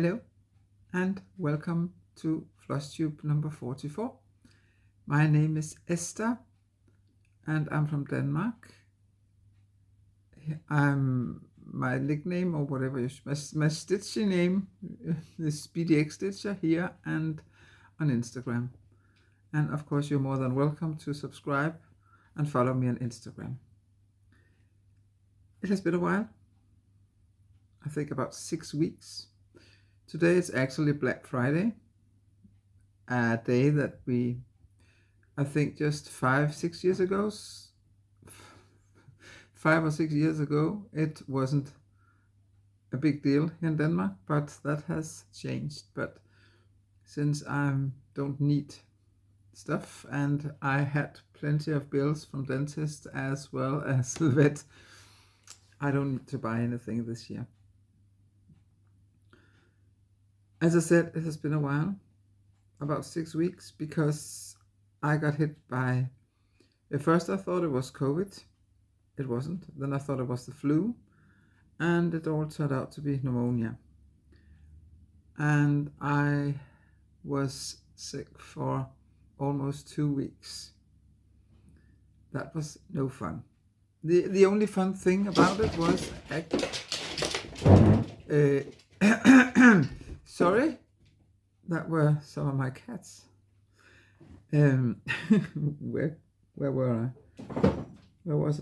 Hello and welcome to Flosstube number 44. My name is Esther and I'm from Denmark. My nickname, or whatever, my stitching name is SpeedyXStitcher here and on Instagram. And of course you're more than welcome to subscribe and follow me on Instagram. It has been a while, I think about 6 weeks. Today it's actually Black Friday, a day that I think just 5 or 6 years ago, it wasn't a big deal in Denmark, but that has changed. But since I don't need stuff and I had plenty of bills from dentist as well as the vet, I don't need to buy anything this year. As I said, it has been a while, about 6 weeks, because I got hit by, at first I thought it was COVID, it wasn't, then I thought it was the flu, and it all turned out to be pneumonia. And I was sick for almost 2 weeks. That was no fun. The only fun thing about it was, sorry, that were some of my cats. Where were I? Where was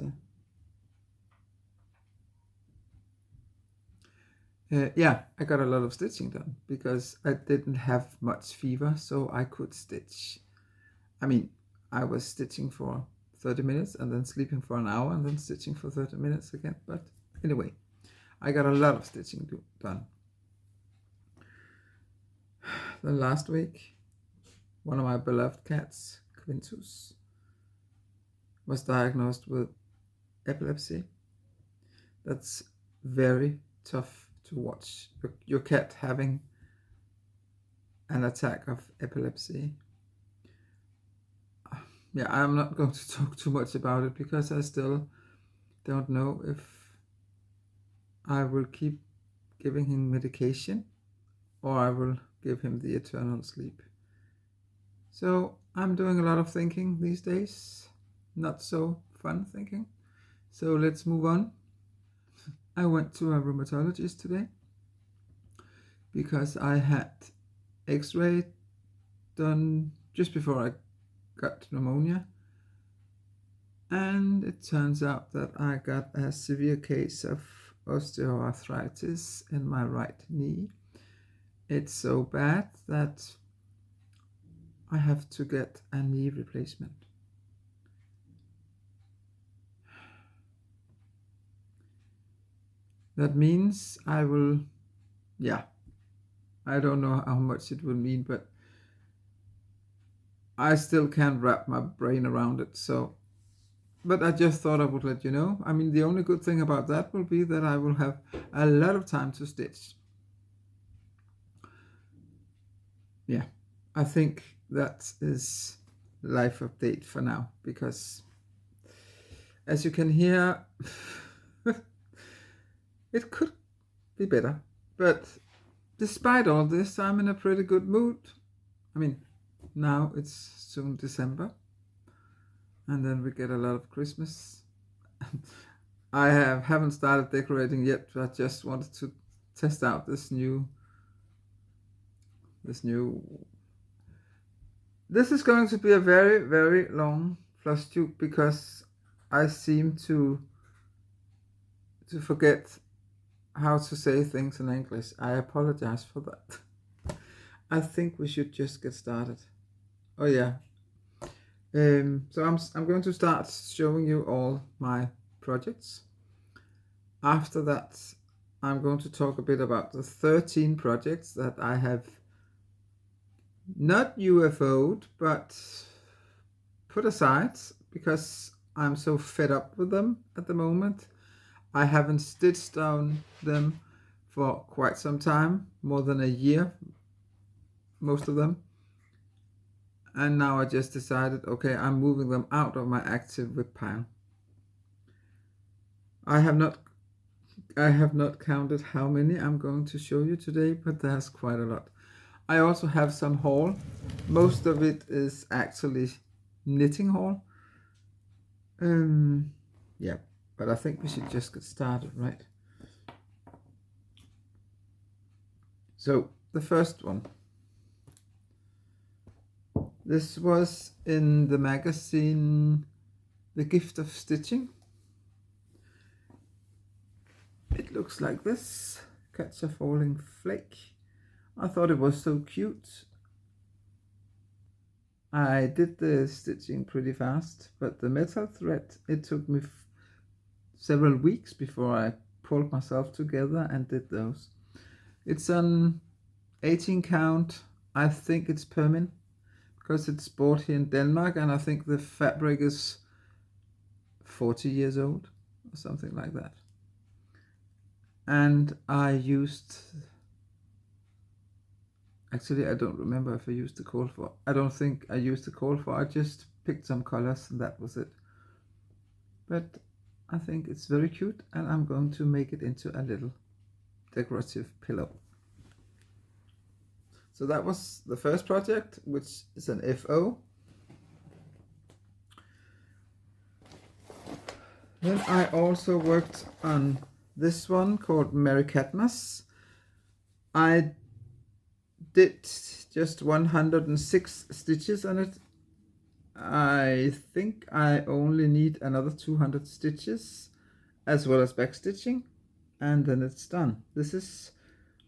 I? Yeah, I got a lot of stitching done because I didn't have much fever, so I could stitch. I mean, I was stitching for 30 minutes and then sleeping for an hour and then stitching for 30 minutes again. But anyway, I got a lot of stitching done. Then last week, one of my beloved cats, Quintus, was diagnosed with epilepsy. That's very tough to watch. Your cat having an attack of epilepsy. Yeah, I'm not going to talk too much about it because I still don't know if I will keep giving him medication or I will give him the eternal sleep. So I'm doing a lot of thinking these days, not so fun thinking. So let's move on. I went to a rheumatologist today because I had x-ray done just before I got pneumonia, and it turns out that I got a severe case of osteoarthritis in my right knee. It's so bad that I have to get a knee replacement. That means I will, I don't know how much it will mean, but I still can't wrap my brain around it. So, but I just thought I would let you know. I mean, the only good thing about that will be that I will have a lot of time to stitch. Yeah, I think that is life update for now, because as you can hear, it could be better. But despite all this, I'm in a pretty good mood. I mean, now it's soon December, and then we get a lot of Christmas. I haven't started decorating yet, but I just wanted to test out this is going to be a very, very long Flosstube because I seem to forget how to say things in English. I apologize for that. I think we should just get started. Oh yeah. So I'm going to start showing you all my projects. After that, I'm going to talk a bit about the 13 projects that I have not UFO'd, but put aside because I'm so fed up with them at the moment. I haven't stitched on them for quite some time, more than a year, most of them. And now I just decided, okay, I'm moving them out of my active WIP pile. I I have not counted how many I'm going to show you today, but there's quite a lot. I also have some haul. Most of it is actually knitting haul. Yeah, but I think we should just get started, right? So the first one. This was in the magazine The Gift of Stitching. It looks like this. Catch a falling flake. I thought it was so cute. I did the stitching pretty fast, but the metal thread, it took me several weeks before I pulled myself together and did those. It's an 18 count. I think it's permin because it's bought here in Denmark, and I think the fabric is 40 years old or something like that. And I used, actually I don't remember if I used the call for. I don't think I used the call for. I just picked some colors and that was it. But I think it's very cute, and I'm going to make it into a little decorative pillow. So that was the first project, which is an FO. Then I also worked on this one called Merry Catmas. I did just 106 stitches on it. I think I only need another 200 stitches as well as back stitching, and then it's done. This is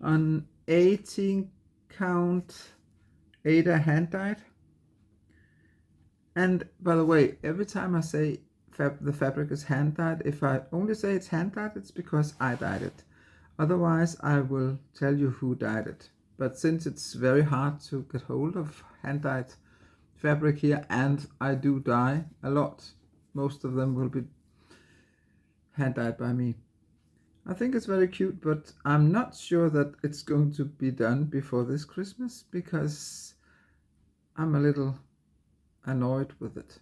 an 18 count Ada hand dyed. And by the way, every time I say the fabric is hand dyed, if I only say it's hand dyed, it's because I dyed it. Otherwise I will tell you who dyed it. But since it's very hard to get hold of hand dyed fabric here, and I do dye a lot, most of them will be hand dyed by me. I think it's very cute, but I'm not sure that it's going to be done before this Christmas because I'm a little annoyed with it.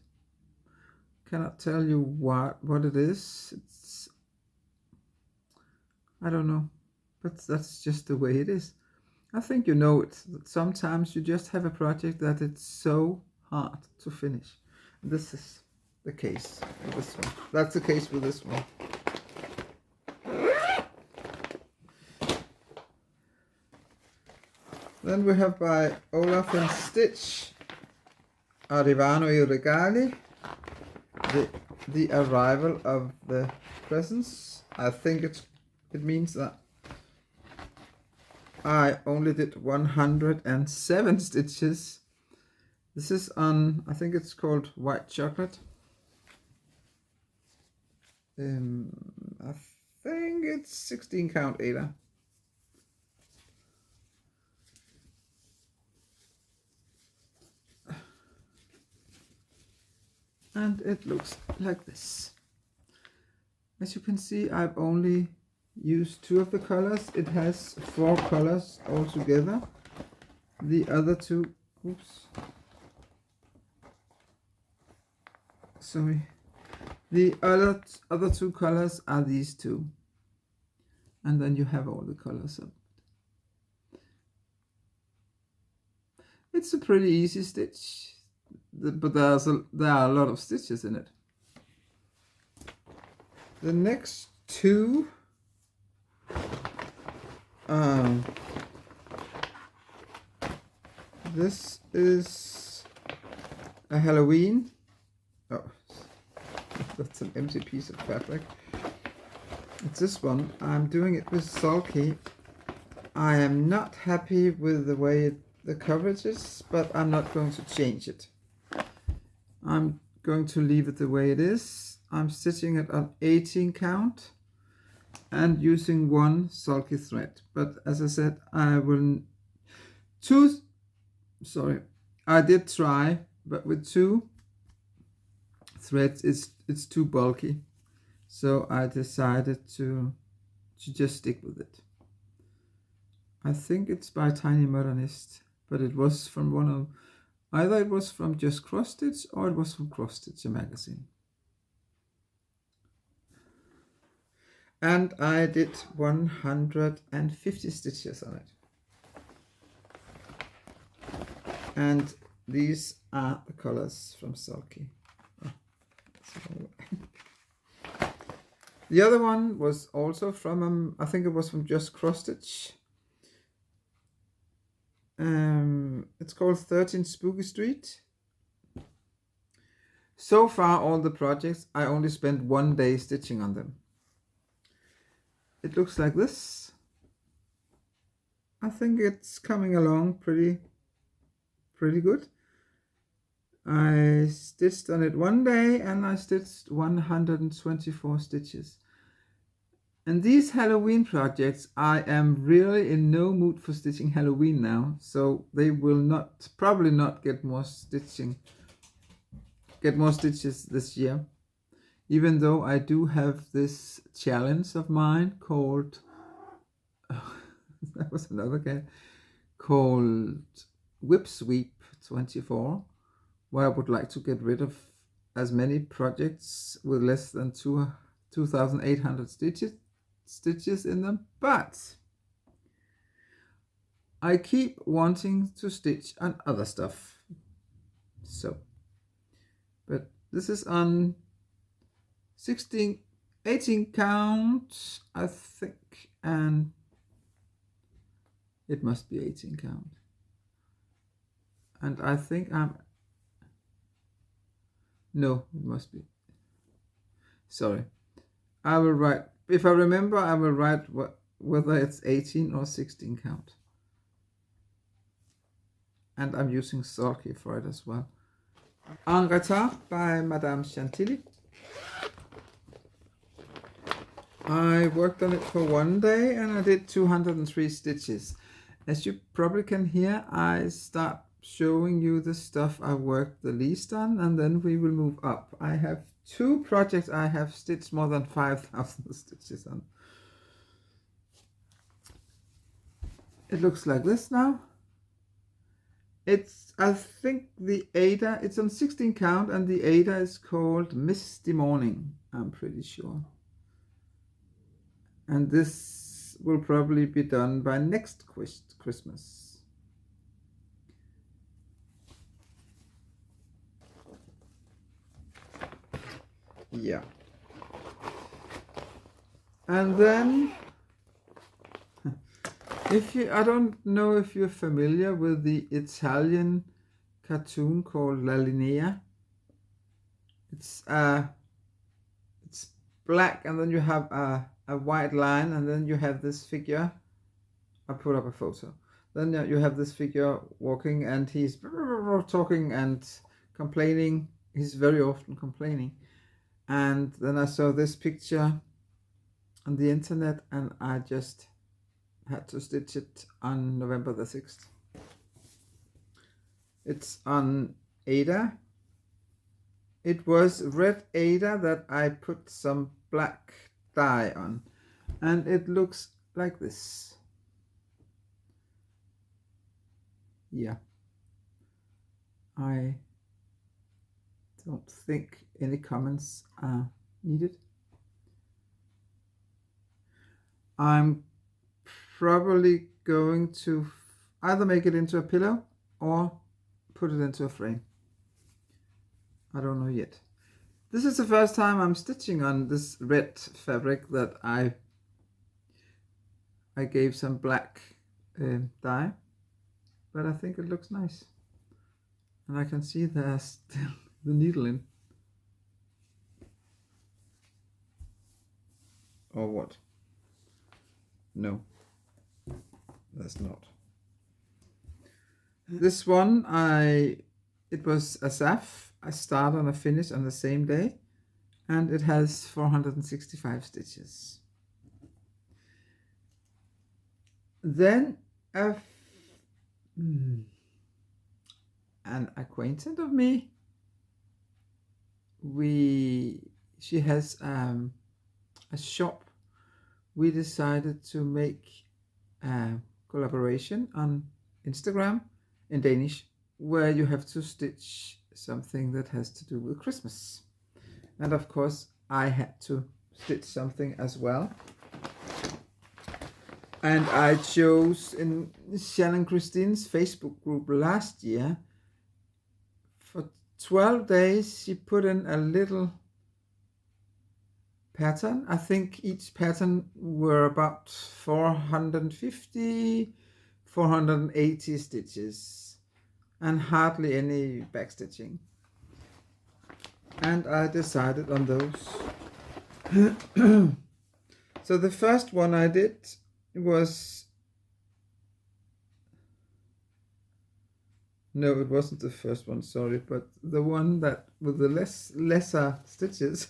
Cannot tell you what it is. It's, I don't know, but that's just the way it is. I think you know it, that sometimes you just have a project that it's so hard to finish. This is the case with this one. That's the case with this one. Then we have by Olaf and Stitch, Arrivano I Regali, the arrival of the presents. I think it means that I only did 107 stitches. This is on, I think it's called White Chocolate. I think it's 16 count Ada. And it looks like this. As you can see, I've only used 2 of the colors. It has 4 colors altogether. The other 2, oops, sorry. The other 2 colors are these 2. And then you have all the colors of it. It's a pretty easy stitch, but there are a lot of stitches in it. The next 2 this is a Halloween. Oh, that's an empty piece of fabric. It's this one. I'm doing it with Sulky. I am not happy with the way the coverage is, but I'm not going to change it. I'm going to leave it the way it is. I'm stitching it on 18 count and using 1 sulky thread. But as I said, I did try, but with 2 threads it's too bulky. So I decided to just stick with it. I think it's by Tiny Modernist, but it was from either it was from Just Cross Stitch or it was from Cross Stitch, a magazine. and I did 150 stitches on it. And these are the colors from Sulky. Oh, the other one was also from, I think it was from Just Cross Stitch. It's called 13 Spooky Street. So far, all the projects, I only spent 1 day stitching on them. It looks like this. I think it's coming along pretty good. I stitched on it 1 day and I stitched 124 stitches. And these Halloween projects, I am really in no mood for stitching Halloween now, so they will probably not get more stitches this year. Even though I do have this challenge of mine called that was another cat, called Whip Sweep 24, where I would like to get rid of as many projects with less than 2,800 stitches in them, but I keep wanting to stitch on other stuff. So, but this is on 18 count, I think, and it must be 18 count. And I think no, it must be. Sorry. I will write, if I remember, I will write whether it's 18 or 16 count. And I'm using Sulky for it as well. En Retard by Madame Chantilly. I worked on it for 1 day and I did 203 stitches. As you probably can hear, I start showing you the stuff I worked the least on, and then we will move up. I have 2 projects I have stitched more than 5,000 stitches on. It looks like this now. It's, I think the Ada, it's on 16 count, and the Ada is called Misty Morning, I'm pretty sure. And this will probably be done by next Christmas. Yeah. And then, I don't know if you're familiar with the Italian cartoon called La Linea. It's black, and then you have a white line, and then you have this figure. I put up a photo. Then you have this figure walking, and he's talking and complaining. He's very often complaining. And then I saw this picture on the internet, and I just had to stitch it on November the 6th. It's on Ada. It was red Ada that I put some black dye on, and it looks like this. Yeah, I don't think any comments are needed. I'm probably going to either make it into a pillow or put it into a frame. I don't know yet. This is the first time I'm stitching on this red fabric that I gave some black dye, but I think it looks nice. And I can see there's still the needle in. Or what? No, that's not. This one, it was a SAF. I start and I finish on the same day, and it has 465 stitches. Then an acquaintance of me, she has a shop. We decided to make a collaboration on Instagram in Danish, where you have to stitch something that has to do with Christmas. And of course I had to stitch something as well. And I chose in Shannon Christine's Facebook group last year, for 12 days she put in a little pattern. I think each pattern were about 450, 480 stitches and hardly any backstitching. And I decided on those. So the first one I did was, no, it wasn't the first one, sorry, but the one that with the lesser stitches.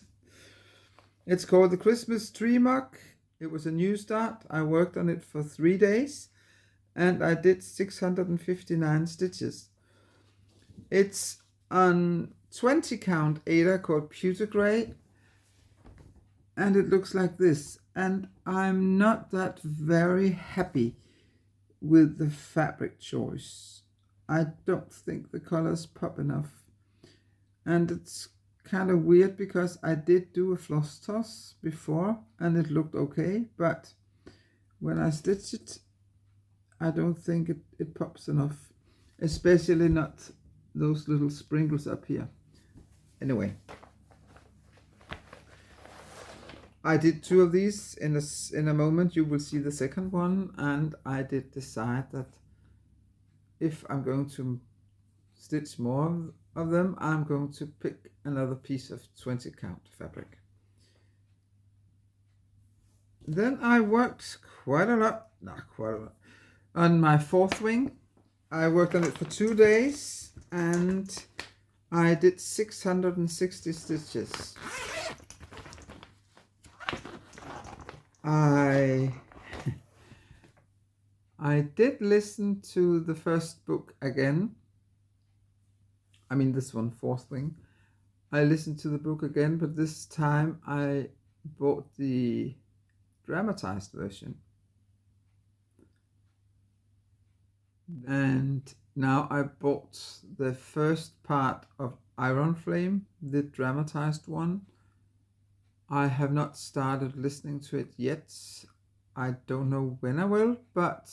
It's called the Christmas Tree Mug. It was a new start. I worked on it for 3 days and I did 659 stitches. It's on 20 count Aida called Pewter Grey, and it looks like this. And I'm not that very happy with the fabric choice. I don't think the colors pop enough, and it's kind of weird because I did do a floss toss before and it looked okay, but when I stitch it, I don't think it pops enough, especially not those little sprinkles up here. Anyway, I did 2 of these. In a moment you will see the second one, and I did decide that if I'm going to stitch more of them, I'm going to pick another piece of 20 count fabric. Then I worked quite a lot on my fourth wing. I worked on it for 2 days and I did 660 stitches. I did listen to the first book again. I mean this one, fourth wing. I listened to the book again, but this time I bought the dramatized version. And now I bought the first part of Iron Flame, the dramatized one. I have not started listening to it yet. I don't know when I will, but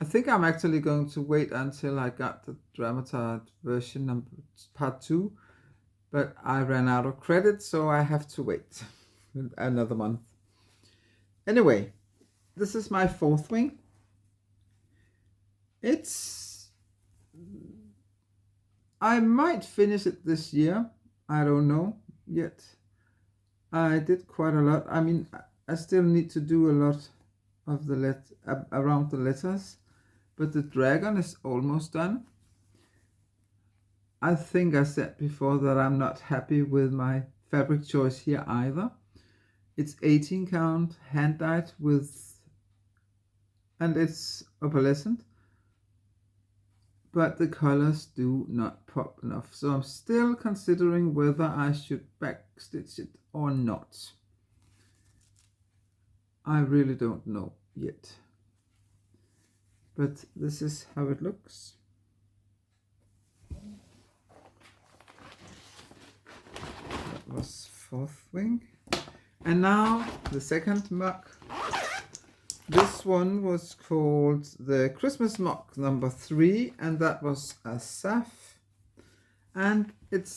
I think I'm actually going to wait until I got the dramatized version, part 2. But I ran out of credit, so I have to wait another month. Anyway, this is my fourth wing. I might finish it this year. I don't know yet. I did quite a lot. I mean, I still need to do a lot of the around the letters, but the dragon is almost done. I think I said before that I'm not happy with my fabric choice here either. It's 18 count hand dyed and it's opalescent, but the colors do not pop enough. So I'm still considering whether I should backstitch it or not. I really don't know yet, but this is how it looks. Was fourth wing, and now the second mug. This one was called the Christmas mug number 3, and that was a Saf, and it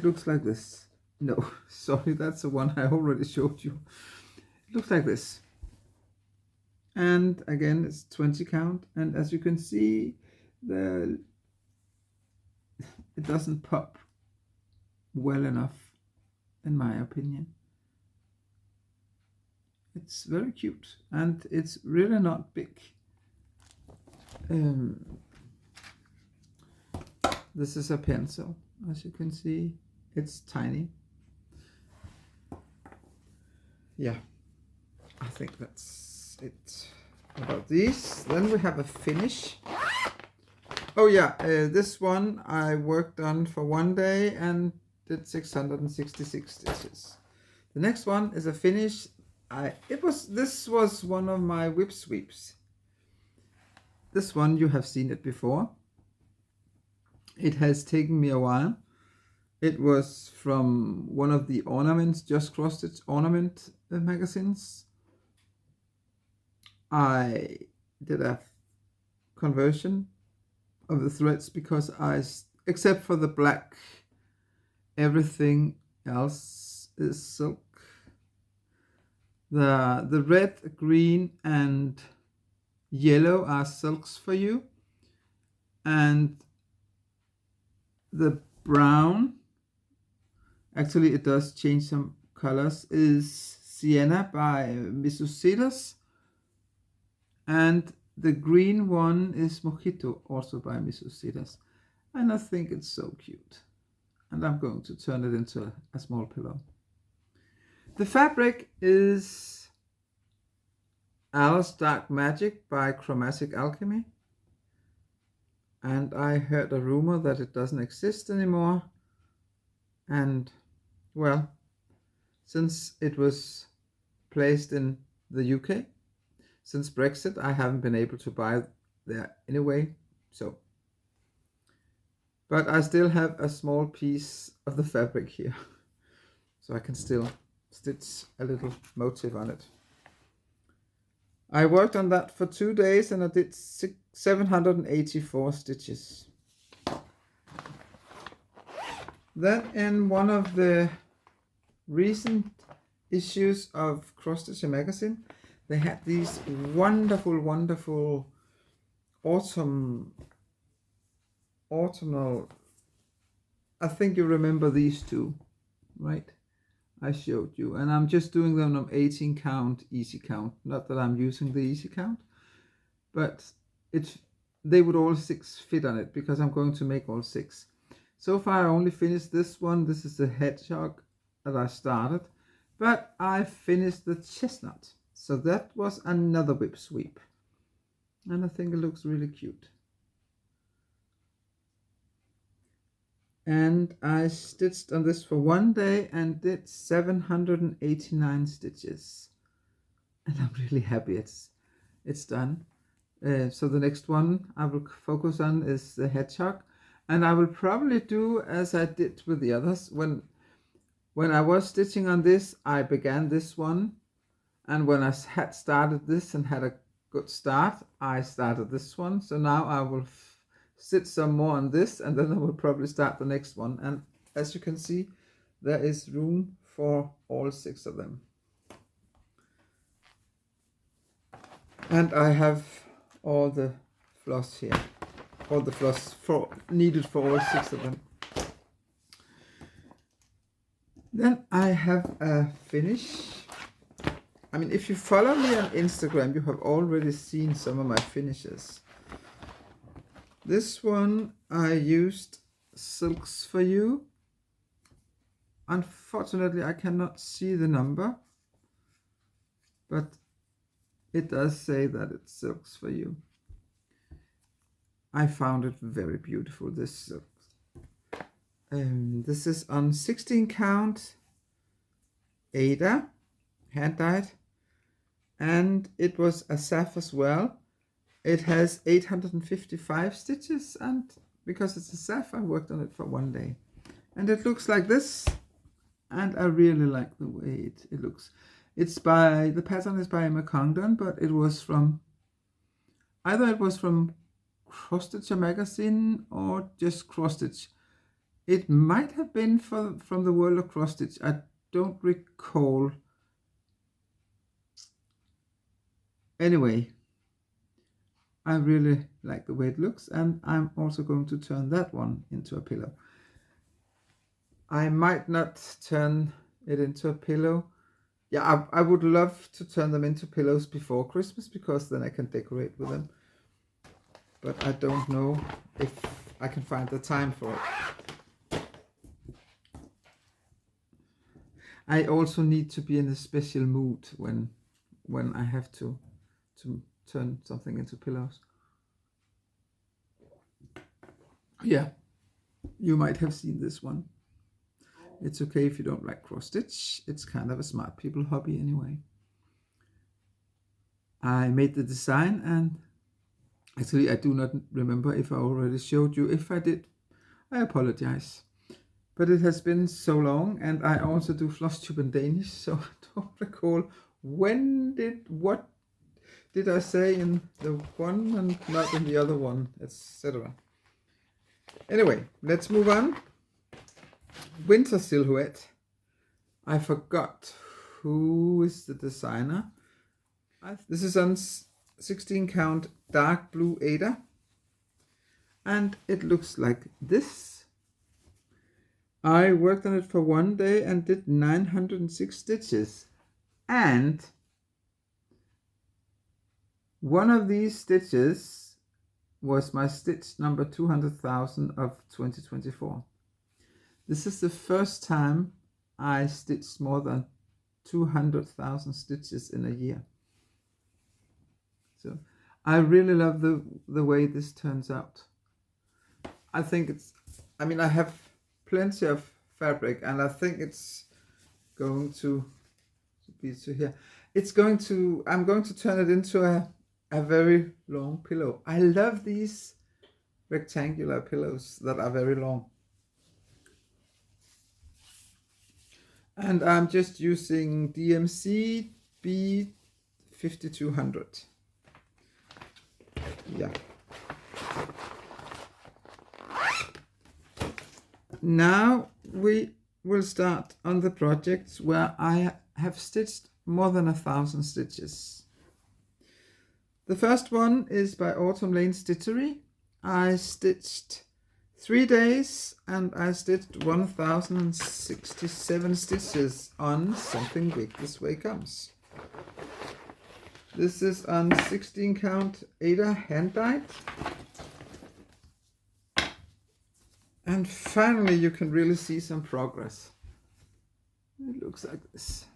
looks like this. No, sorry, that's the one I already showed you. It looks like this, and again it's 20 count, and as you can see, it doesn't pop well enough, in my opinion. It's very cute and it's really not big. This is a pencil, as you can see. It's tiny. Yeah, I think that's it about these. Then we have a finish. Oh yeah, this one I worked on for 1 day and did 666 stitches. The next one is a finish. This was one of my whip sweeps. This one you have seen it before. It has taken me a while, It was from one of the ornaments, Just Cross Stitch ornament magazines. I did a conversion of the threads because except for the black, everything else is silk. The red, green, and yellow are silks for you, and the brown, actually it does change some colors, is Sienna by Misucidas, and the green one is Mojito, also by Misucidas, and I think it's so cute, and I'm going to turn it into a small pillow. The fabric is Alice Dark Magic by Chromatic Alchemy, and I heard a rumor that it doesn't exist anymore, and well, since it was placed in the UK, since Brexit, I haven't been able to buy there anyway, so. But I still have a small piece of the fabric here, so I can still stitch a little motif on it. I worked on that for 2 days and I did 784 stitches. Then in one of the recent issues of Cross Stitcher magazine, they had these wonderful autumnal, I think you remember these two, right? I showed you, and I'm just doing them on 18 count easy count, not that I'm using the easy count, but they would all 6 fit on it because I'm going to make all 6. So far I only finished this one. This is the hedgehog that I started, but I finished the chestnut, so that was another whip sweep, and I think it looks really cute. And I stitched on this for 1 day and did 789 stitches, and I'm really happy it's done. So the next one I will focus on is the hedgehog, and I will probably do as I did with the others. When I was stitching on this, I began this one, and when I had started this and had a good start, I started this one. So now I will stitch some more on this, and then I will probably start the next one. And as you can see, there is room for all 6 of them. And I have all the floss here, all the floss needed for all 6 of them. Then I have a finish. I mean, if you follow me on Instagram, you have already seen some of my finishes. This one I used Silks for You. Unfortunately, I cannot see the number, but it does say that it's Silks for You. I found it very beautiful, this silk. This is on 16 count Ada, hand dyed, and it was a Saf as well. It has 855 stitches, and because it's a Saf, I worked on it for 1 day. And it looks like this, and I really like the way it looks. The pattern is by Emma Condon, but it was from, either it was from Cross Stitcher magazine or just Cross Stitch. It might have been from the World of Cross Stitch. I don't recall. Anyway, I really like the way it looks, and I'm also going to turn that one into a pillow. I might not turn it into a pillow. Yeah, I would love to turn them into pillows before Christmas, because then I can decorate with them. But I don't know if I can find the time for it. I also need to be in a special mood when I have to turn something into pillows. Yeah, you might have seen this one. It's okay if you don't like cross stitch. It's kind of a smart people hobby anyway. I made the design, and actually I do not remember if I already showed you. If I did, I apologize. but it has been so long, and I also do Flosstube in Danish, so I don't recall what did I say in the one and not in the other one, etc. Anyway, let's move on. Winter silhouette. I forgot who is the designer. This is on 16 count dark blue Aida, and it looks like this. I worked on it for one day and did 906 stitches, and one of these stitches was my stitch number 200,000 of 2024. This is the first time I stitched more than 200,000 stitches in a year. So I really love the way this turns out. I think it's, I mean, I have plenty of fabric, and I think it's going to be to here. It's going to, I'm going to turn it into a very long pillow. I love these rectangular pillows that are very long. And I'm just using DMC B5200. Yeah. Now we will start on the projects where I have stitched more than 1,000 stitches. The first one is by Autumn Lane Stitchery. I stitched 3 days and I stitched 1,067 stitches on Something Big This Way Comes. This is on 16 count Aida hand dyed. And finally you can really see some progress. It looks like this.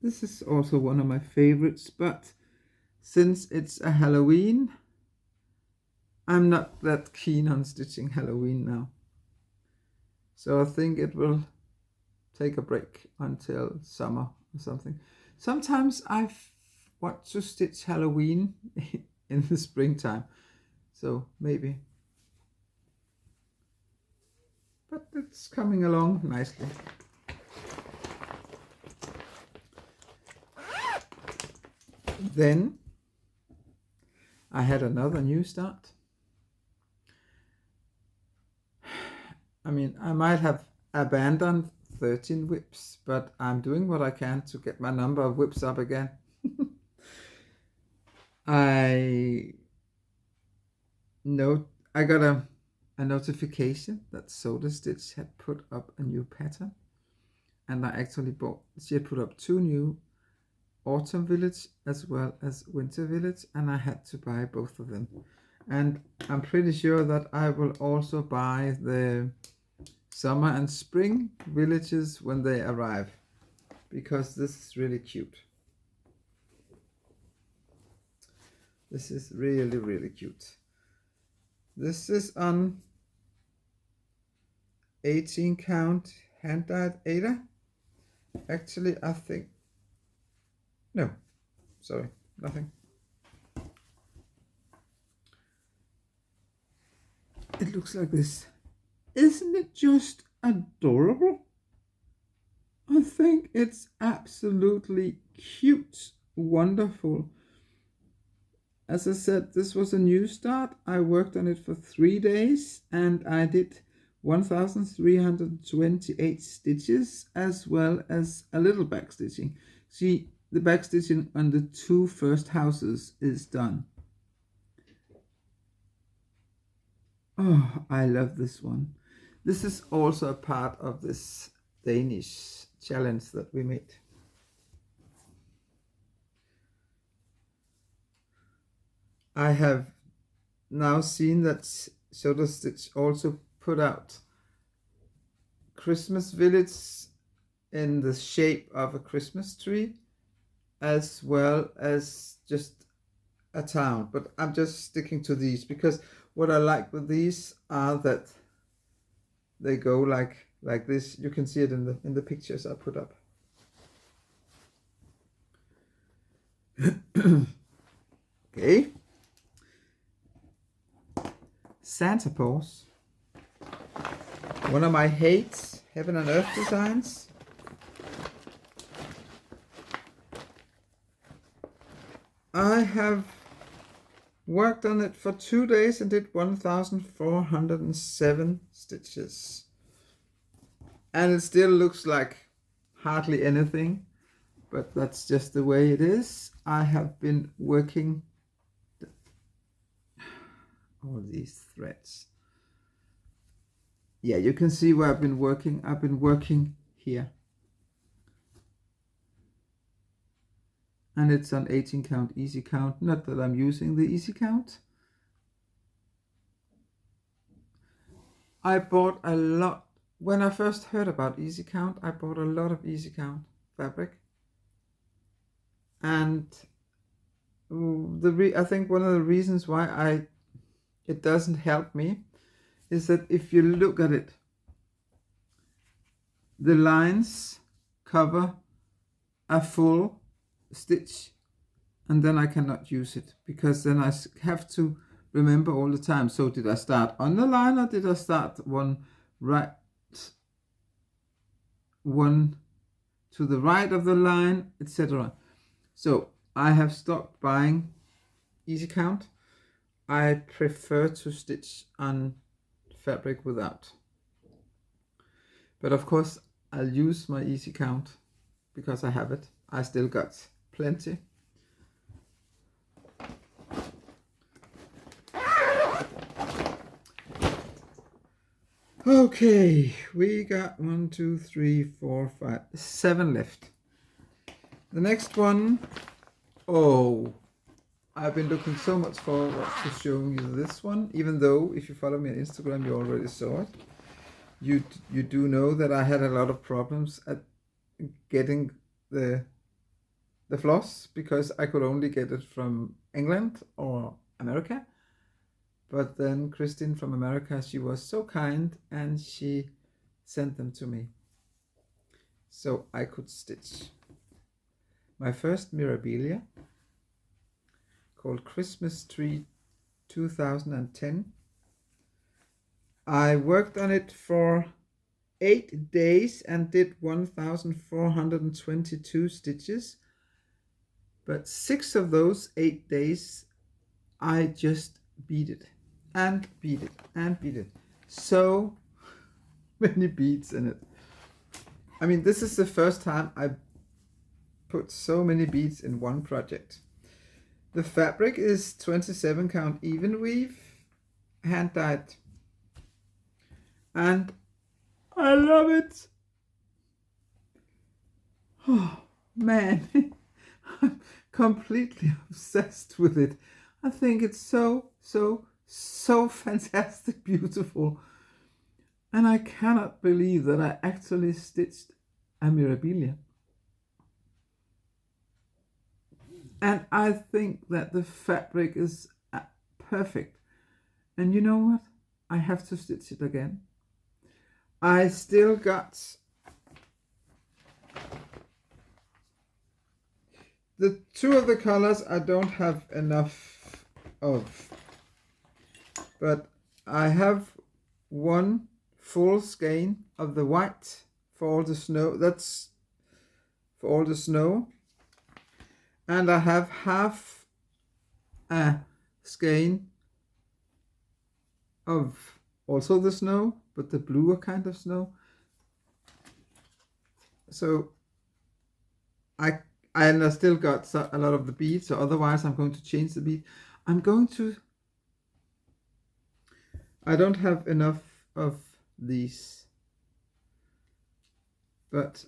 This is also one of my favorites, but since it's a Halloween, I'm not that keen on stitching Halloween now. So I think it will take a break until summer or something. Sometimes I want to stitch Halloween in the springtime, so maybe. But it's coming along nicely. Then I had another new start. I mean, I might have abandoned 13 whips, but I'm doing what I can to get my number of whips up again. I got a notification that Soda Stitch had put up a new pattern, and I actually she had put up 2 new Autumn Village as well as Winter Village, and I had to buy both of them. And I'm pretty sure that I will also buy the Summer and Spring villages when they arrive, because this is really cute. This is really, really cute. This is on 18 count hand dyed Aida. Actually, I think, no, sorry, nothing. It looks like this. Isn't it just adorable? I think it's absolutely cute, wonderful. As I said, this was a new start. I worked on it for 3 days and I did 1,328 stitches as well as a little back stitching. See, the back stitching on the 2 first houses is done. Oh, I love this one. This is also a part of this Danish challenge that we made. I have now seen that Soda Stitch also put out Christmas Village in the shape of a Christmas tree, as well as just a town. But I'm just sticking to these because what I like with these are that they go like this. You can see it in the pictures I put up. Okay. Santa Paws. One of my hates, Heaven and Earth designs. I have worked on it for 2 days and did 1,407 stitches. And it still looks like hardly anything, but that's just the way it is. I have been working all these threads. Yeah, you can see where I've been working. I've been working here. And it's on 18 count, easy count. Not that I'm using the easy count. I bought a lot. When I first heard about easy count, I bought a lot of easy count fabric. And I think one of the reasons why it doesn't help me is that if you look at it, the lines cover a full stitch, and then I cannot use it, because then I have to remember all the time. So did I start on the line, or did I start one to the right of the line, etc. So I have stopped buying easy count. I prefer to stitch on fabric without. But of course I'll use my easy count because I have it. I still got plenty. Okay, we got 1, 2, 3, 4, 5, 7 left. The next one, oh, I've been looking so much forward to showing you this one, even though if you follow me on Instagram, you already saw it. You do know that I had a lot of problems at getting the floss, because I could only get it from England or America. But then Christine from America, she was so kind and she sent them to me, so I could stitch my first Mirabilia, called Christmas Tree 2010. I worked on it for 8 days and did 1,422 stitches, but 6 of those 8 days I just beat it and beat it and beat it. So many beads in it. I mean, this is the first time I put so many beads in one project. The fabric is 27 count even weave, hand dyed, and I love it. Oh man, I'm completely obsessed with it. I think it's so fantastic beautiful, and I cannot believe that I actually stitched a Mirabilia. And I think that the fabric is perfect. And you know what? I have to stitch it again. I still got the 2 of the colors I don't have enough of. But I have 1 full skein of the white for all the snow. That's for all the snow. And I have half a skein of also the snow, but the bluer kind of snow. So I still got a lot of the beads, so otherwise I'm going to change the bead. I don't have enough of these, but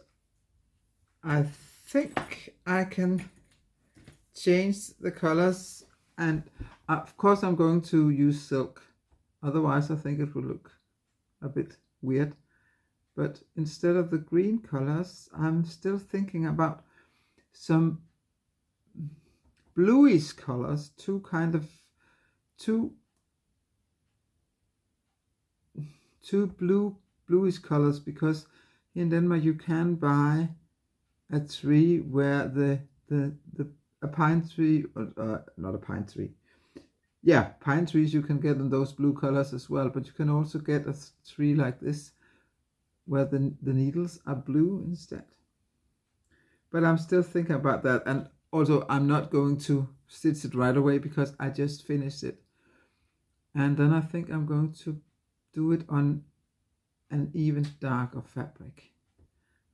I think I can change the colors, and of course I'm going to use silk, otherwise I think it will look a bit weird. But instead of the green colors, I'm still thinking about some bluish colors, two bluish colors, because in Denmark you can buy a tree where a pine tree, or not a pine tree, yeah, pine trees you can get in those blue colors as well, but you can also get a tree like this where the needles are blue instead. But I'm still thinking about that, and also I'm not going to stitch it right away because I just finished it. And then I think I'm going to do it on an even darker fabric.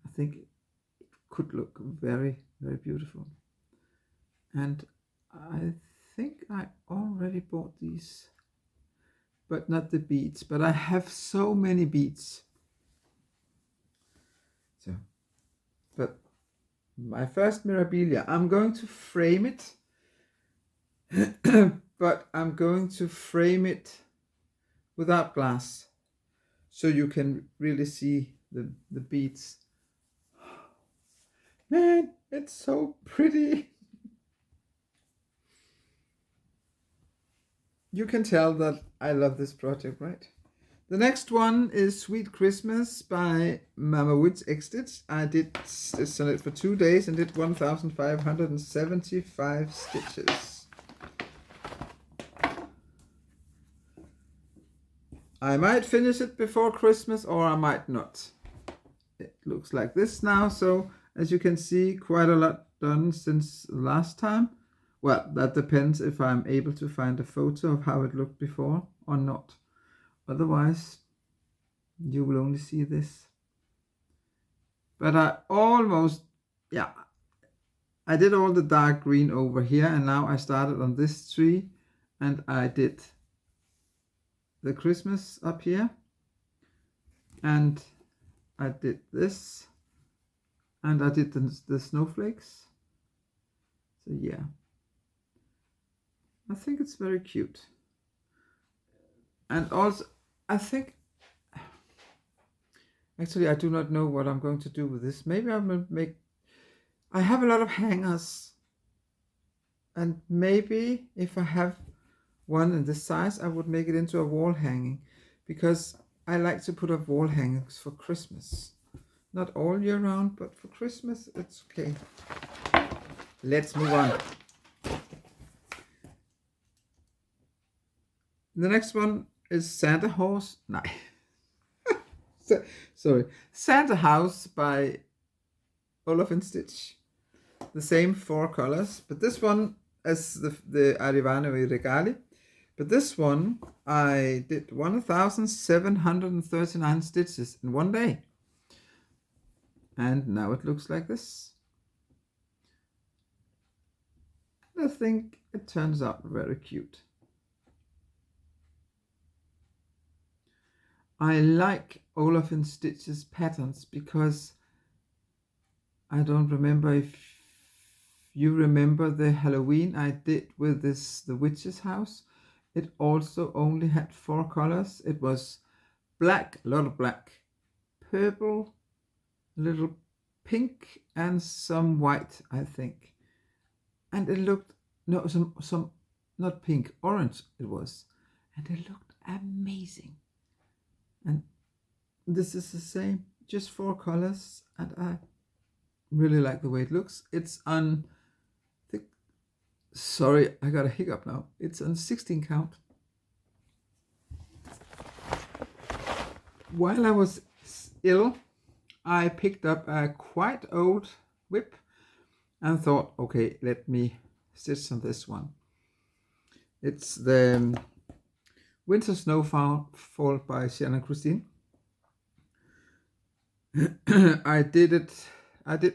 I think it could look very, very beautiful. And I think I already bought these, but not the beads, but I have so many beads. So, but my first Mirabilia, I'm going to frame it, but I'm going to frame it without glass, so you can really see the beads. Man, it's so pretty. You can tell that I love this project, right? The next one is Sweet Christmas by Mama Woods X-Stitch. I did stitch on it for 2 days and did 1,575 stitches. I might finish it before Christmas or I might not. It looks like this now, so as you can see, quite a lot done since last time. Well, that depends if I'm able to find a photo of how it looked before or not. Otherwise, you will only see this. But I almost, yeah, I did all the dark green over here, and now I started on this tree and I did the Christmas up here, and I did this, and I did the snowflakes. So yeah, I think it's very cute. And also, I think, actually I do not know what I'm going to do with this. Maybe I will make, I have a lot of hangers, and maybe if I have one in this size, I would make it into a wall hanging, because I like to put up wall hangings for Christmas. Not all year round, but for Christmas it's okay. Let's move on. The next one is Santa Horse. No. Sorry. Santa House by Olaf and Stitch. The same 4 colors, but this one is the Arrivano I Regali. But this one I did 1,739 stitches in 1 day. And now it looks like this. I think it turns out very cute. I like Olaf and Stitch's patterns because I don't remember if you remember the Halloween I did with this, the witch's house. It also only had 4 colors. It was black, a lot of black, purple, a little pink, and some white, I think. And it looked, no, some not pink, orange it was. And it looked amazing. And this is the same, just 4 colors, and I really like the way it looks. It's on, sorry, I got a hiccup now. It's on 16 count. While I was ill, I picked up a quite old whip and thought, okay, let me stitch on this one. It's the Winter Snowfall by Shannon Christine. I did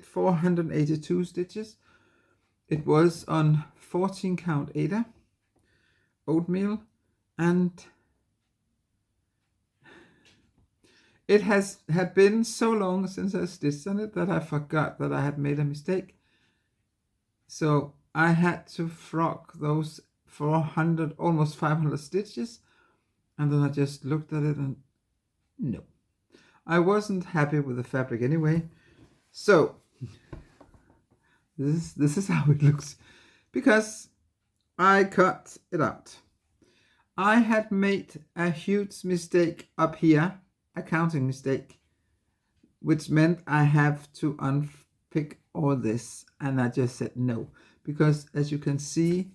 482 stitches. It was on 14 count Ada oatmeal, and it had been so long since I stitched on it that I forgot that I had made a mistake. So I had to frock those 400, almost 500 stitches, and then I just looked at it and no, I wasn't happy with the fabric anyway. So this is how it looks, because I cut it out. I had made a huge mistake up here, a counting mistake, which meant I have to unpick all this, and I just said no, because as you can see,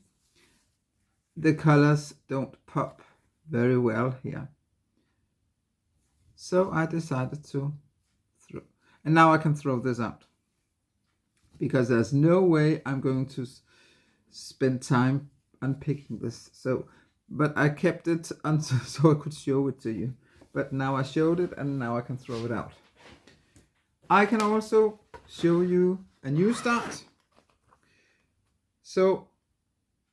the colors don't pop very well here. So I decided to throw, and now I can throw this out, because there's no way I'm going to spend time unpicking this. So, but I kept it until so I could show it to you. But now I showed it, and now I can throw it out. I can also show you a new start. So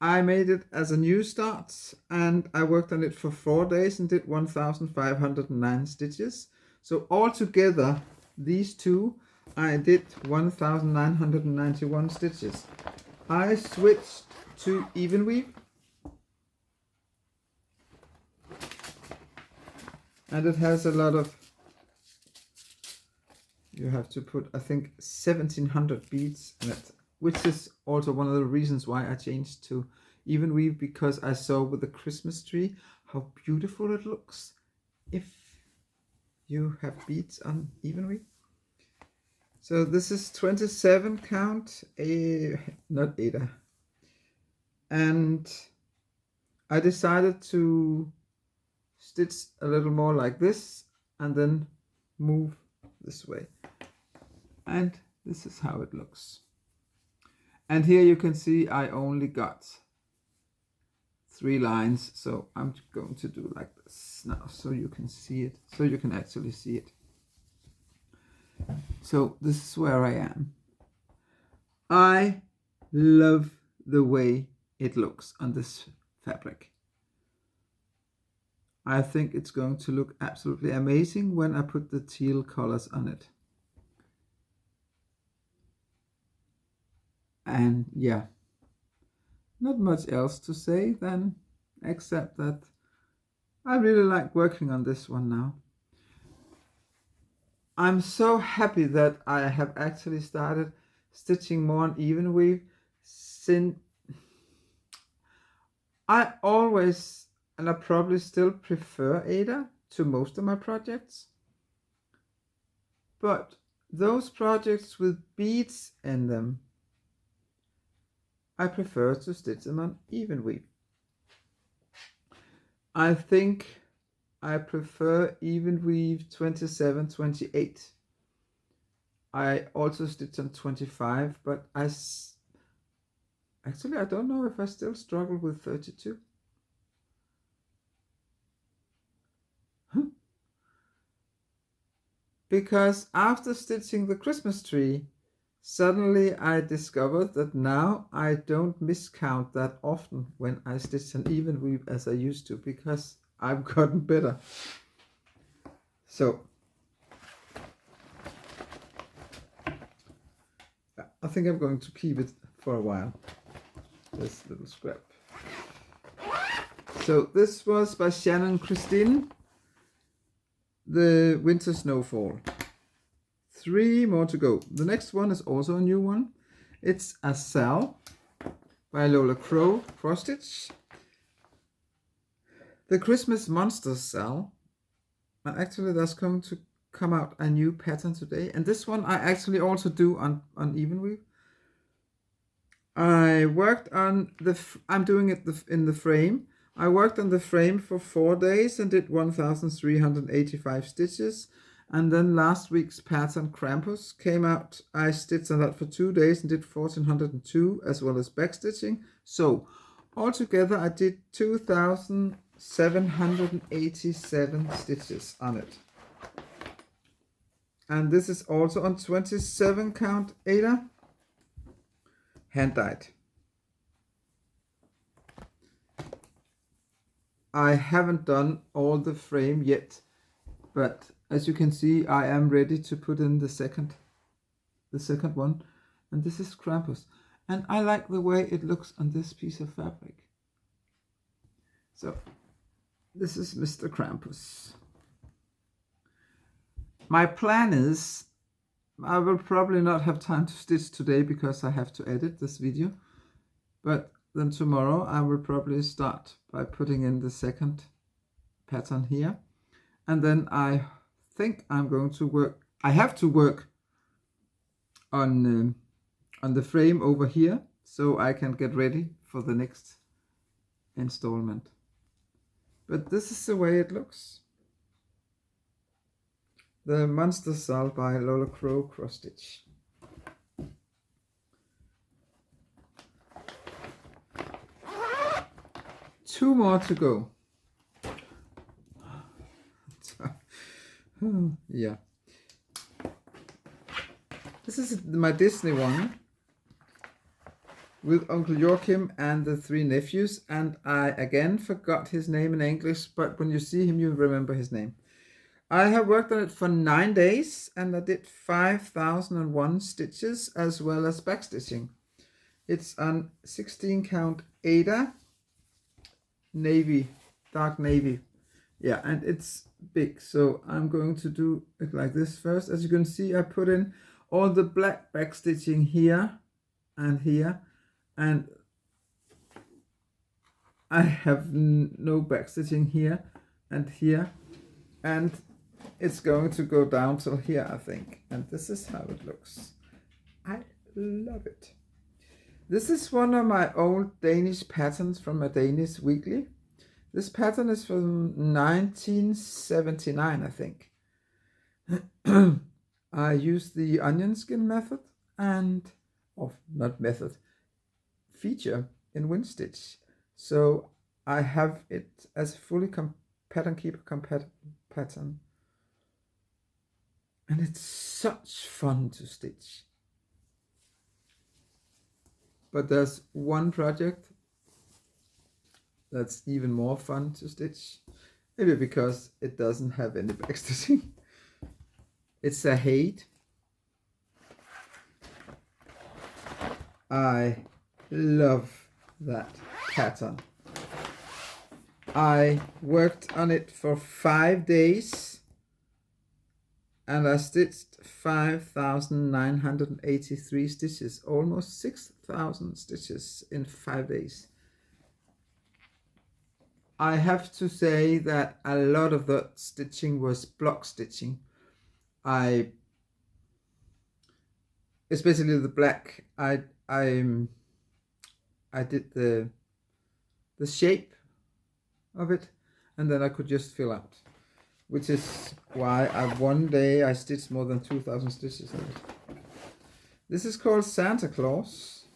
I made it as a new start, and I worked on it for 4 days and did 1,509 stitches. So altogether, these two, I did 1,991 stitches. I switched to even weave, and it has a lot of, you have to put, I think, 1,700 beads in it, which is also one of the reasons why I changed to even weave, because I saw with the Christmas tree how beautiful it looks if you have beads on even weave. So this is 27 count, not Ada. And I decided to stitch a little more like this and then move this way. And this is how it looks. And here you can see I only got 3 lines, so I'm going to do like this now so you can see it, so you can actually see it. So this is where I am. I love the way it looks on this fabric. I think it's going to look absolutely amazing when I put the teal colors on it. And yeah, not much else to say then, except that I really like working on this one now. I'm so happy that I have actually started stitching more on even weave, since I always, and I probably still prefer Ada to most of my projects. But those projects with beads in them, I prefer to stitch them on even weave. I think I prefer even weave 27, 28. I also stitch on 25, but actually I don't know if I still struggle with 32. Because after stitching the Christmas tree, suddenly I discovered that now I don't miscount that often when I stitch an even weave as I used to, because I've gotten better. So I think I'm going to keep it for a while, this little scrap. So this was by Shannon Christine, the Winter Snowfall. 3 more to go. The next one is also a new one. It's a Sal by Lola Crow cross stitch. The Christmas Monsters Sal. And actually there's going to come out a new pattern today. And this one I actually also do on even weave. I worked on I'm doing it in the frame. I worked on the frame for 4 days and did 1,385 stitches. And then last week's pattern Krampus came out. I stitched on that for 2 days and did 1,402 as well as back stitching. So altogether I did 2,787 stitches on it. And this is also on 27 count Ada, hand dyed. I haven't done all the frame yet, but as you can see, I am ready to put in the second one. And this is Krampus. And I like the way it looks on this piece of fabric. So this is Mr. Krampus. My plan is, I will probably not have time to stitch today because I have to edit this video. But then tomorrow I will probably start by putting in the second pattern here. And then I think I'm going to work, I have to work on the frame over here so I can get ready for the next installment. But this is the way it looks. The Monster Sal by Lola Crow cross stitch. Two more to go. Yeah. This is my Disney one with Uncle Joachim and the three nephews, and I again forgot his name in English, but when you see him you remember his name. I have worked on it for 9 days and I did 5001 stitches as well as backstitching. It's on 16 count Ada navy, dark navy. Yeah, and it's big, so I'm going to do it like this first. As you can see, I put in all the black backstitching here and here, and I have no backstitching here and here, and it's going to go down till here, I think. And this is how it looks. I love it. This is one of my old Danish patterns from a Danish weekly. This pattern is from 1979, I think. I used the onion skin method and, not method, feature in wind stitch. So I have it as a fully pattern keeper compatible pattern. And it's such fun to stitch. But there's one project that's even more fun to stitch. Maybe because it doesn't have any backstitching. It's a Hade. I love that pattern. I worked on it for 5 days. And I stitched 5,983 stitches, almost 6,000 stitches in 5 days. I have to say that a lot of the stitching was block stitching. Especially the black, I did the shape of it, and then I could just fill out. Which is why one day I stitched more than 2,000 stitches in it. This is called Santa Claus.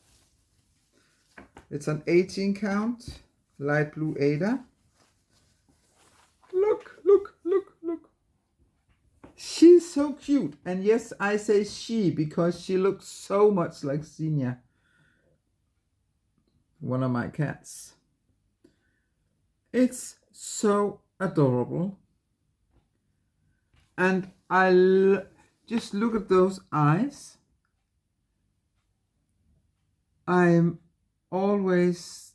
It's an 18 count, light blue Ada. Look, look, look, look. She's so cute. And yes, I say she because she looks so much like Xenia, one of my cats. It's so adorable. And just look at those eyes. I'm always,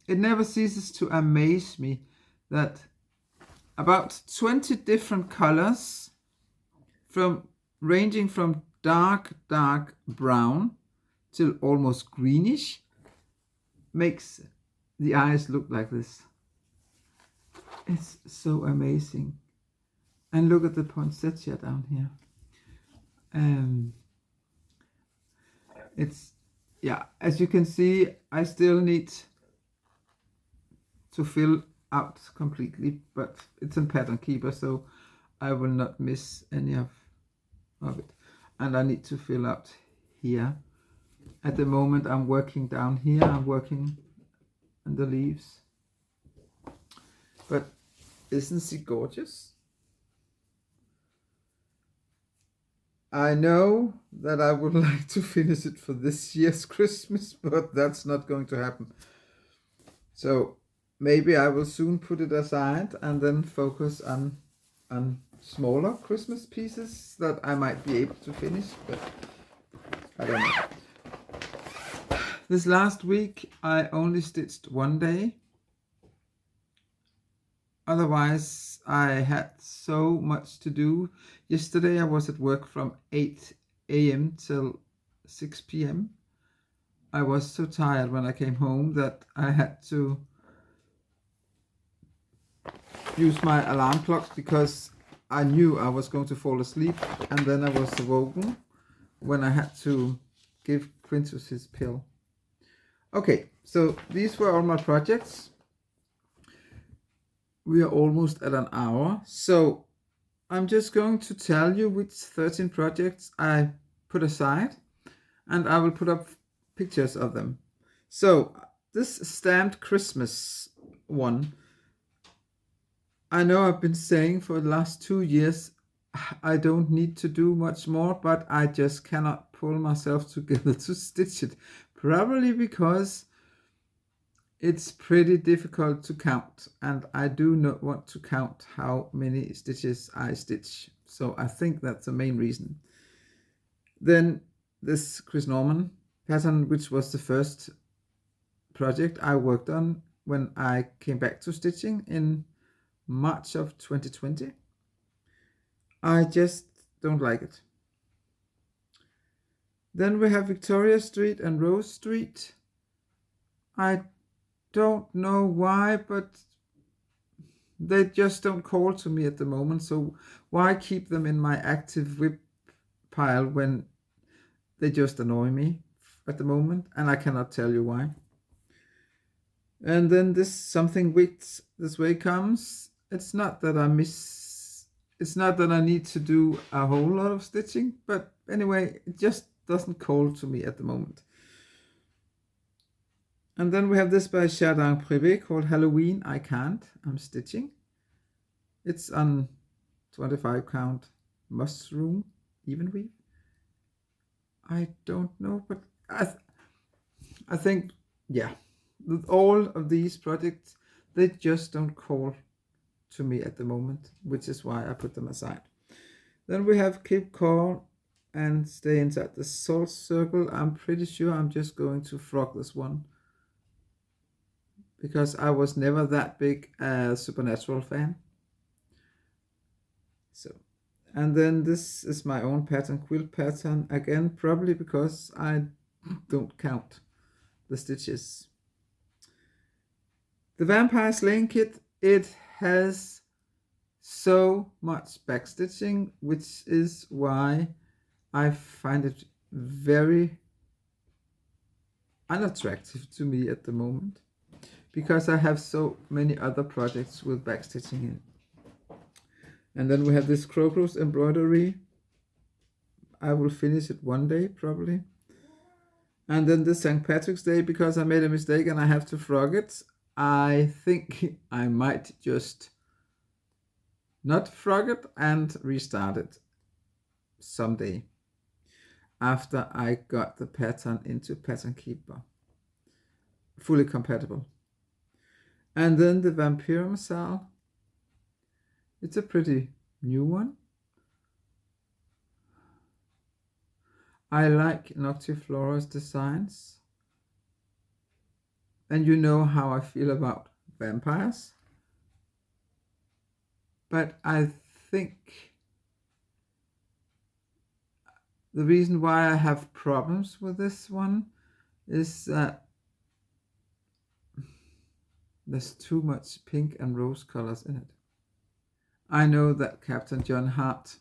it never ceases to amaze me that about 20 different colors, ranging from dark brown till almost greenish, makes the eyes look like this. It's so amazing. And look at the poinsettia down here. It's, yeah, as you can see, I still need to fill out completely, but it's a pattern keeper, so I will not miss any of it. And I need to fill out here. At the moment, I'm working down here. I'm working on the leaves. But isn't she gorgeous? I know that I would like to finish it for this year's Christmas, but that's not going to happen. So maybe I will soon put it aside and then focus on smaller Christmas pieces that I might be able to finish, but I don't know. This last week I only stitched 1 day. Otherwise, I had so much to do. Yesterday I was at work from 8 a.m. till 6 p.m. I was so tired when I came home that I had to use my alarm clock because I knew I was going to fall asleep, and then I was awoken when I had to give Quintus his pill. Okay, so these were all my projects. We are almost at an hour, so I'm just going to tell you which 13 projects I put aside, and I will put up pictures of them. So this stamped Christmas one, I know I've been saying for the last 2 years I don't need to do much more, but I just cannot pull myself together to stitch it. Probably because it's pretty difficult to count, and I do not want to count how many stitches I stitch. So I think that's the main reason. Then this Chris Norman pattern, which was the first project I worked on when I came back to stitching in March of 2020. I just don't like it. Then we have Victoria Street and Rose Street. I don't know why, but they just don't call to me at the moment. So why keep them in my active whip pile when they just annoy me at the moment, and I cannot tell you why. And then this Something Wicked This Way comes. It's not that I need to do a whole lot of stitching, but anyway, it just doesn't call to me at the moment. And then we have this by Jardin Privé called Halloween I Can't. I'm stitching. It's on 25 count mushroom even weave. I don't know, but I think, yeah, all of these projects, they just don't call to me at the moment, which is why I put them aside. Then we have Keep Calm and Stay Inside the Salt Circle. I'm pretty sure I'm just going to frog this one, because I was never that big a Supernatural fan. So, and then this is my own pattern, quilt pattern, again, probably because I don't count the stitches. The Vampire Slaying Kit, it has so much backstitching, which is why I find it very unattractive to me at the moment, because I have so many other projects with backstitching in. And then we have this Crocus embroidery. I will finish it one day probably. And then this St. Patrick's Day, because I made a mistake and I have to frog it. I think I might just not frog it and restart it someday after I got the pattern into Pattern Keeper, fully compatible. And then the Vampire Masal. It's a pretty new one. I like Noctiflora's designs. And you know how I feel about vampires. But I think the reason why I have problems with this one is that there's too much pink and rose colors in it. I know that Captain John Hart,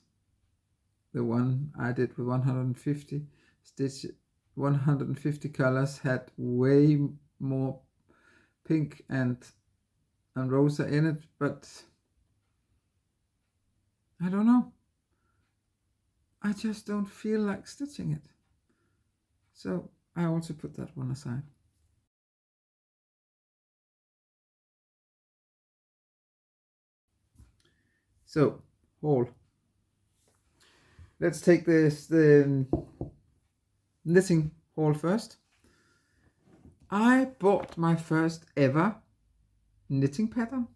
the one I did with 150 stitches, 150 colors, had way more pink and rosa in it, but I don't know. I just don't feel like stitching it. So I also put that one aside. So, haul. Let's take the knitting haul first. I bought my first ever knitting pattern.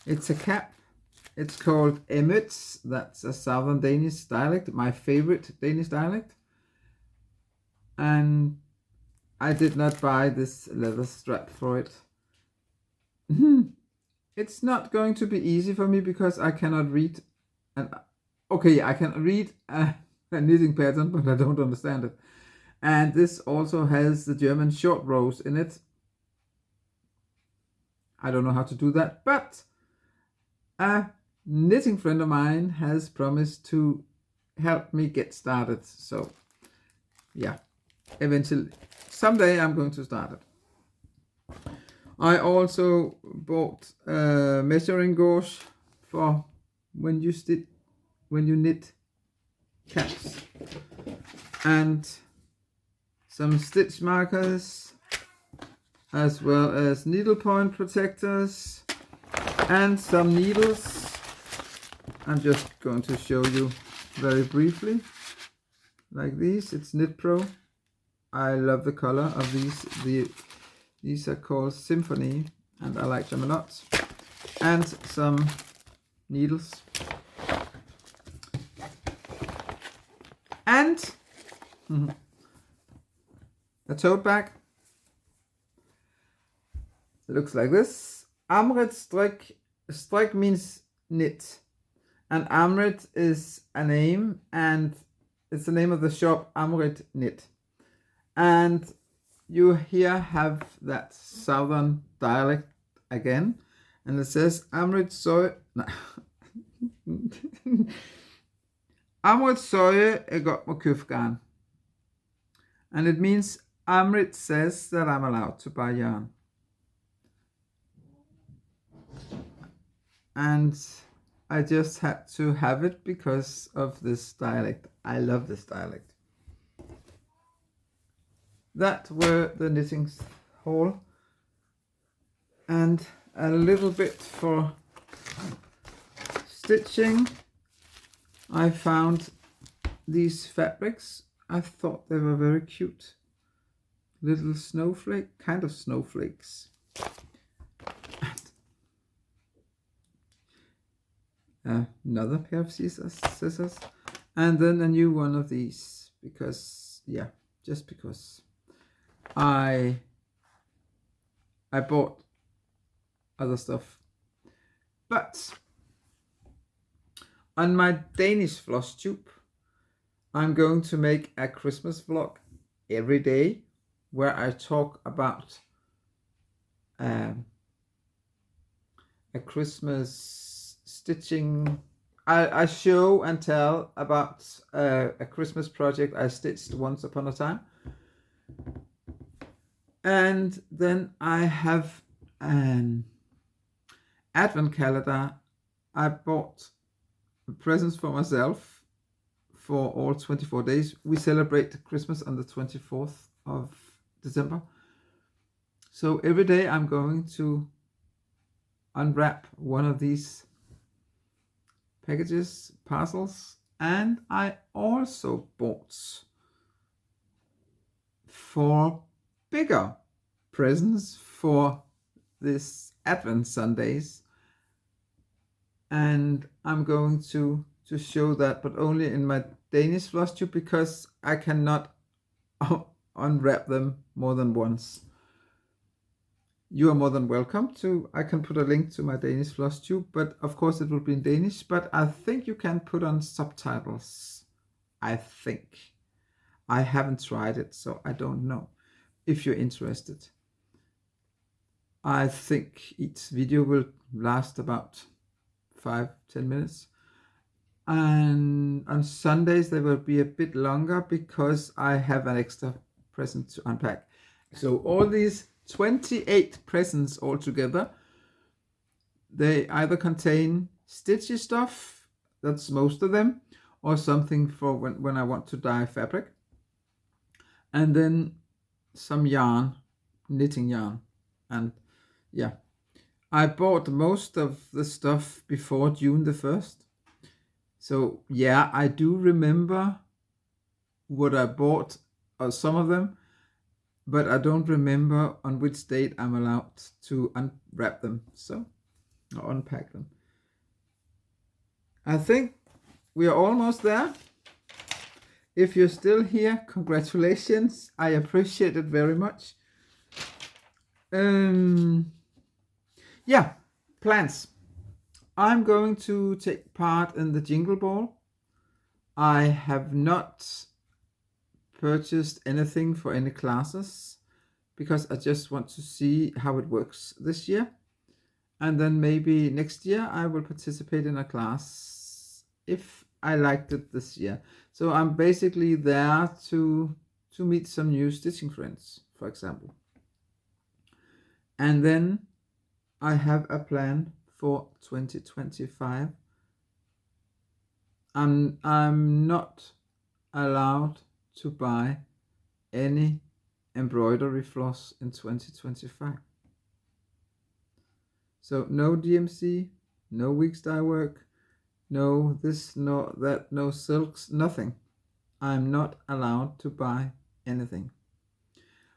It's a cap. It's called Emmets. That's a southern Danish dialect, my favorite Danish dialect. And I did not buy this leather strap for it. It's not going to be easy for me because I cannot read. Okay, I can read a knitting pattern, but I don't understand it. And this also has the German short rows in it. I don't know how to do that, but a knitting friend of mine has promised to help me get started. So, yeah. eventually, someday I'm going to start it. I also bought measuring gauze for when you knit caps, and some stitch markers, as well as needle point protectors and some needles. I'm just going to show you very briefly, like these. It's Knit Pro. I love the color of these. These are called Symphony, and I like them a lot. And some needles. And a tote bag. It looks like this. Amrit Strik means knit. And Amrit is a name, and it's the name of the shop, Amrit Knit. And you here have that southern dialect again, and it says Amrit Soye. No. Amrit Soye er godt med køfgarn. And it means Amrit says that I'm allowed to buy yarn. And I just had to have it because of this dialect. I love this dialect. That were the knitting haul, and a little bit for stitching. I found these fabrics. I thought they were very cute. Little kind of snowflakes. Another pair of scissors, and then a new one of these, because just because I bought other stuff. But on my Danish Flosstube, I'm going to make a Christmas vlog every day where I talk about a Christmas stitching. I show and tell about a Christmas project I stitched once upon a time. And then I have an advent calendar. I bought presents for myself for all 24 days. We celebrate Christmas on the 24th of December. So every day I'm going to unwrap one of these packages, parcels, and I also bought 4 bigger presents for this Advent Sundays, and I'm going to show that, but only in my Danish Flosstube, because I cannot unwrap them more than once. You are more than welcome to. I can put a link to my Danish Flosstube, but of course it will be in Danish, but I think you can put on subtitles. I think. I haven't tried it, so I don't know. If you're interested. I think each video will last about 5-10 minutes. And on Sundays they will be a bit longer because I have an extra present to unpack. So all these 28 presents altogether, they either contain stitchy stuff, that's most of them, or something for when I want to dye fabric. And then some yarn, knitting yarn. And yeah, I bought most of the stuff before June the 1st. So yeah, I do remember what I bought, or some of them, but I don't remember on which date I'm allowed to unwrap them, or unpack them. I think we are almost there. If you're still here, congratulations. I appreciate it very much. Yeah, plans. I'm going to take part in the Jingle Ball. I have not purchased anything for any classes because I just want to see how it works this year. And then maybe next year I will participate in a class if I liked it this year. So I'm basically there to to meet some new stitching friends, for example. And then I have a plan for 2025. I'm not allowed to buy any embroidery floss in 2025. So no DMC, no weeks dye work, no this, no that, no silks, nothing. I'm not allowed to buy anything.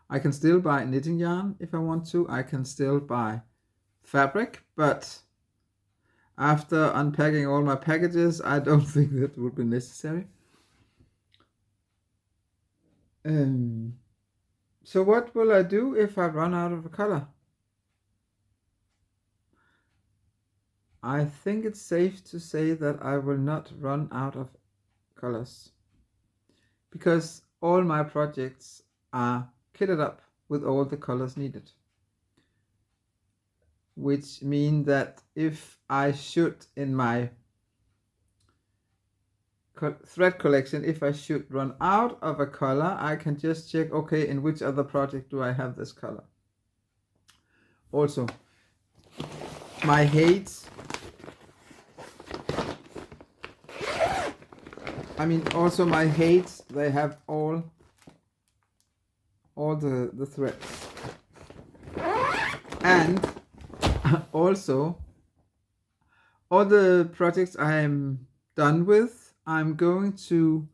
I can still buy knitting yarn if I want to. I can still buy fabric, but after unpacking all my packages, I don't think that would be necessary. So what will I do if I run out of a color? I think it's safe to say that I will not run out of colors, because all my projects are kitted up with all the colors needed. Which means that if I should, in my thread collection, if I should run out of a color, I can just check, okay, in which other project do I have this color? Also, my heights, my heights, they have all the threads. And also, all the projects I am done with, I'm going to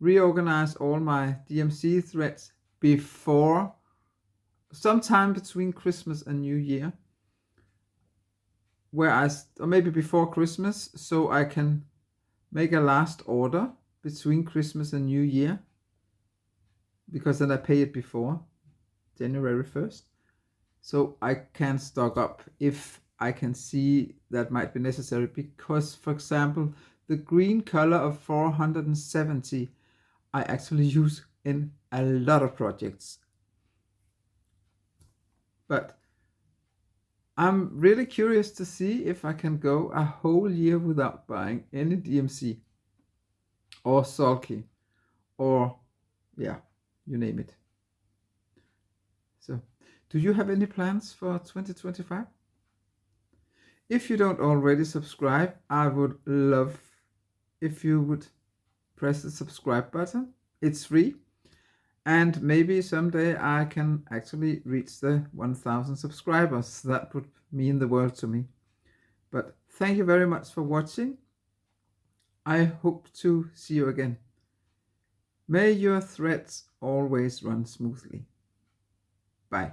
reorganize all my DMC threads before, sometime between Christmas and New Year, or maybe before Christmas, so I can make a last order between Christmas and New Year, because then I pay it before January 1st. So I can stock up if I can see that might be necessary, because, for example, the green color of 470 I actually use in a lot of projects. But I'm really curious to see if I can go a whole year without buying any DMC or sulky or, yeah, you name it. So, do you have any plans for 2025? If you don't already subscribe, I would love if you would press the subscribe button. It's free. And maybe someday I can actually reach the 1,000 subscribers. That would mean the world to me. But thank you very much for watching. I hope to see you again. May your threads always run smoothly. Bye.